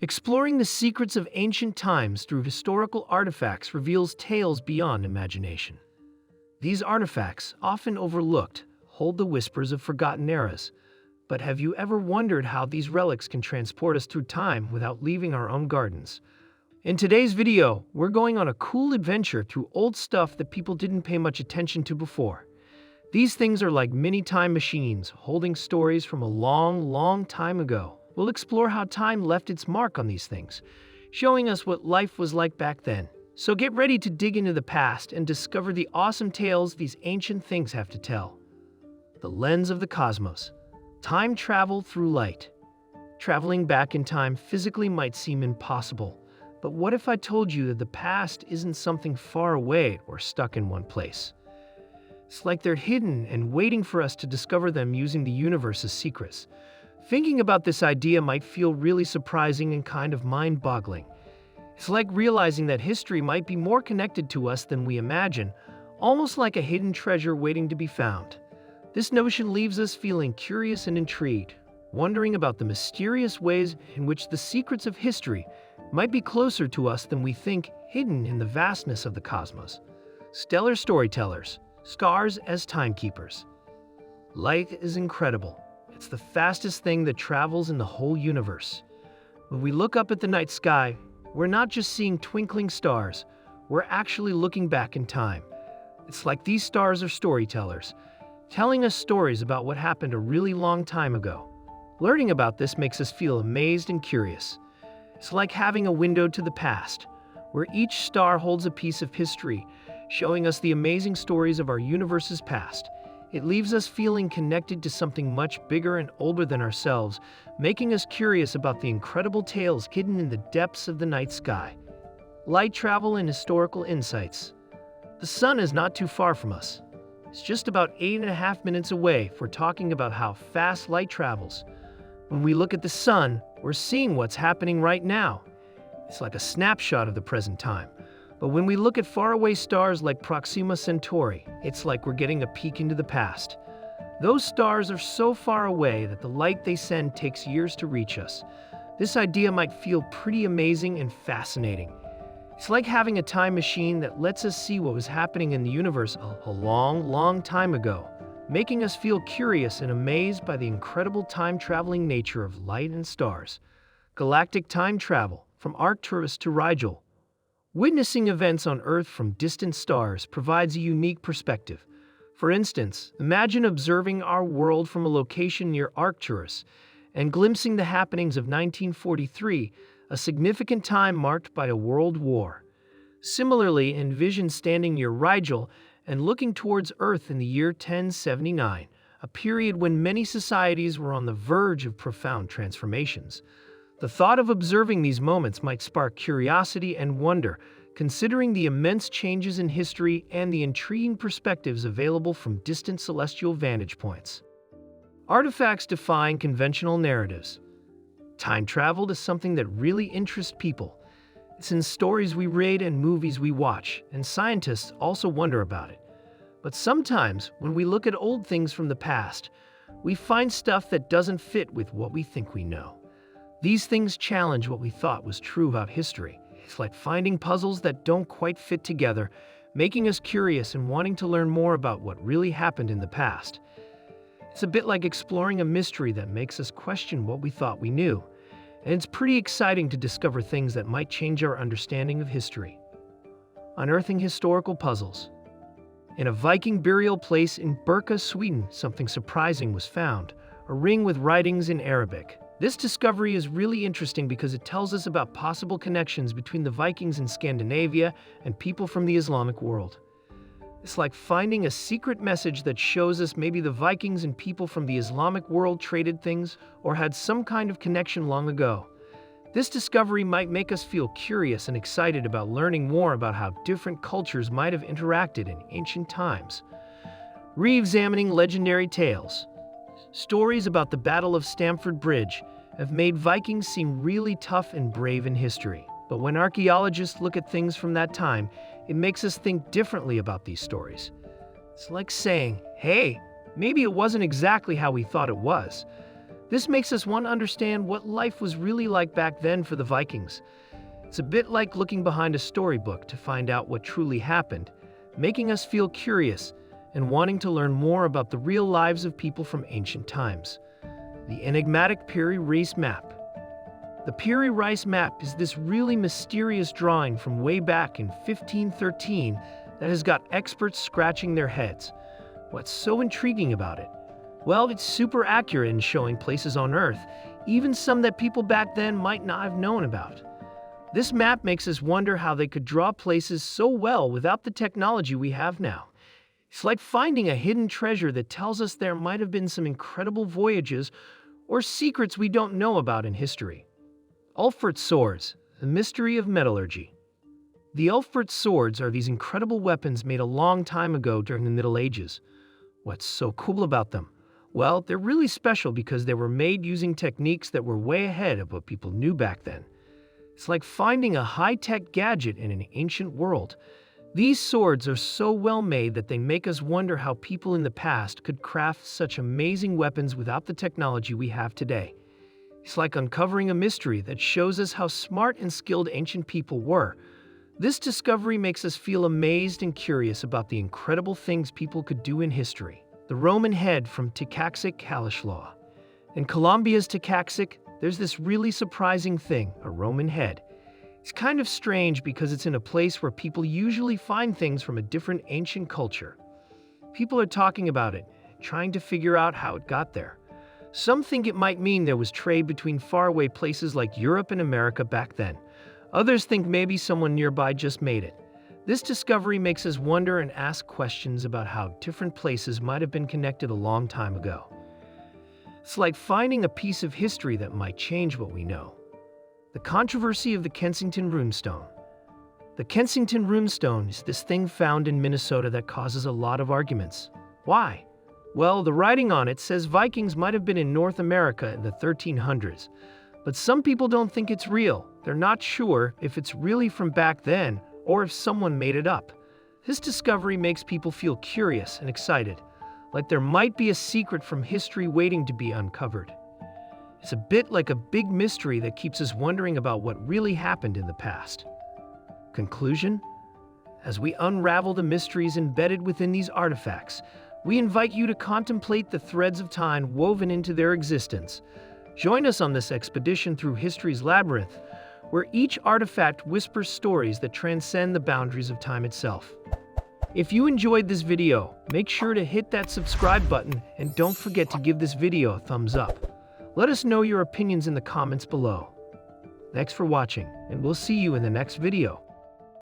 Exploring the secrets of ancient times through historical artifacts reveals tales beyond imagination. These artifacts, often overlooked, hold the whispers of forgotten eras. But have you ever wondered how these relics can transport us through time without leaving our own gardens? In today's video, we're going on a cool adventure through old stuff that people didn't pay much attention to before. These things are like mini time machines, holding stories from a long, long time ago. We'll explore how time left its mark on these things, showing us what life was like back then. So get ready to dig into the past and discover the awesome tales these ancient things have to tell. The lens of the cosmos. Time travel through light. Traveling back in time physically might seem impossible, but what if I told you that the past isn't something far away or stuck in one place? It's like they're hidden and waiting for us to discover them using the universe's secrets. Thinking about this idea might feel really surprising and kind of mind-boggling. It's like realizing that history might be more connected to us than we imagine, almost like a hidden treasure waiting to be found. This notion leaves us feeling curious and intrigued, wondering about the mysterious ways in which the secrets of history might be closer to us than we think, hidden in the vastness of the cosmos. Stellar storytellers, stars as timekeepers. Light is incredible. It's the fastest thing that travels in the whole universe. When we look up at the night sky, we're not just seeing twinkling stars, we're actually looking back in time. It's like these stars are storytellers, telling us stories about what happened a really long time ago. Learning about this makes us feel amazed and curious. It's like having a window to the past, where each star holds a piece of history, showing us the amazing stories of our universe's past. It leaves us feeling connected to something much bigger and older than ourselves, making us curious about the incredible tales hidden in the depths of the night sky. Light travel and historical insights. The sun is not too far from us. It's just about 8.5 minutes away if we're talking about how fast light travels. When we look at the sun, we're seeing what's happening right now. It's like a snapshot of the present time. But when we look at faraway stars like Proxima Centauri, it's like we're getting a peek into the past. Those stars are so far away that the light they send takes years to reach us. This idea might feel pretty amazing and fascinating. It's like having a time machine that lets us see what was happening in the universe a long, long time ago, making us feel curious and amazed by the incredible time-traveling nature of light and stars. Galactic time travel, from Arcturus to Rigel. Witnessing events on Earth from distant stars provides a unique perspective. For instance, imagine observing our world from a location near Arcturus and glimpsing the happenings of 1943, a significant time marked by a world war. Similarly, envision standing near Rigel and looking towards Earth in the year 1079, a period when many societies were on the verge of profound transformations. The thought of observing these moments might spark curiosity and wonder, considering the immense changes in history and the intriguing perspectives available from distant celestial vantage points. Artifacts defying conventional narratives. Time travel is something that really interests people. It's in stories we read and movies we watch, and scientists also wonder about it. But sometimes, when we look at old things from the past, we find stuff that doesn't fit with what we think we know. These things challenge what we thought was true about history. It's like finding puzzles that don't quite fit together, making us curious and wanting to learn more about what really happened in the past. It's a bit like exploring a mystery that makes us question what we thought we knew. And it's pretty exciting to discover things that might change our understanding of history. Unearthing historical puzzles. In a Viking burial place in Birka, Sweden, something surprising was found, a ring with writings in Arabic. This discovery is really interesting because it tells us about possible connections between the Vikings in Scandinavia and people from the Islamic world. It's like finding a secret message that shows us maybe the Vikings and people from the Islamic world traded things or had some kind of connection long ago. This discovery might make us feel curious and excited about learning more about how different cultures might have interacted in ancient times. Re-examining legendary tales. Stories about the Battle of Stamford Bridge have made Vikings seem really tough and brave in history. But when archaeologists look at things from that time, it makes us think differently about these stories. It's like saying, hey, maybe it wasn't exactly how we thought it was. This makes us want to understand what life was really like back then for the Vikings. It's a bit like looking behind a storybook to find out what truly happened, making us feel curious and wanting to learn more about the real lives of people from ancient times. The enigmatic Piri Reis map. The Piri Reis map is this really mysterious drawing from way back in 1513 that has got experts scratching their heads. What's so intriguing about it? Well, it's super accurate in showing places on Earth, even some that people back then might not have known about. This map makes us wonder how they could draw places so well without the technology we have now. It's like finding a hidden treasure that tells us there might have been some incredible voyages or secrets we don't know about in history. Ulfert swords, the mystery of metallurgy. The Ulfert swords are these incredible weapons made a long time ago during the Middle Ages. What's so cool about them? Well, they're really special because they were made using techniques that were way ahead of what people knew back then. It's like finding a high-tech gadget in an ancient world. These swords are so well made that they make us wonder how people in the past could craft such amazing weapons without the technology we have today. It's like uncovering a mystery that shows us how smart and skilled ancient people were. This discovery makes us feel amazed and curious about the incredible things people could do in history. The Roman head from Takacsik, Kalislaw. In Colombia's Takacsik, there's this really surprising thing, a Roman head. It's kind of strange because it's in a place where people usually find things from a different ancient culture. People are talking about it, trying to figure out how it got there. Some think it might mean there was trade between faraway places like Europe and America back then. Others think maybe someone nearby just made it. This discovery makes us wonder and ask questions about how different places might have been connected a long time ago. It's like finding a piece of history that might change what we know. The controversy of the Kensington runestone. The Kensington runestone is this thing found in Minnesota that causes a lot of arguments. Why? Well, the writing on it says Vikings might have been in North America in the 1300s, but some people don't think it's real. They're not sure if it's really from back then or if someone made it up. This discovery makes people feel curious and excited, like there might be a secret from history waiting to be uncovered. It's a bit like a big mystery that keeps us wondering about what really happened in the past. Conclusion? As we unravel the mysteries embedded within these artifacts, we invite you to contemplate the threads of time woven into their existence. Join us on this expedition through history's labyrinth, where each artifact whispers stories that transcend the boundaries of time itself. If you enjoyed this video, make sure to hit that subscribe button and don't forget to give this video a thumbs up. Let us know your opinions in the comments below. Thanks for watching, and we'll see you in the next video.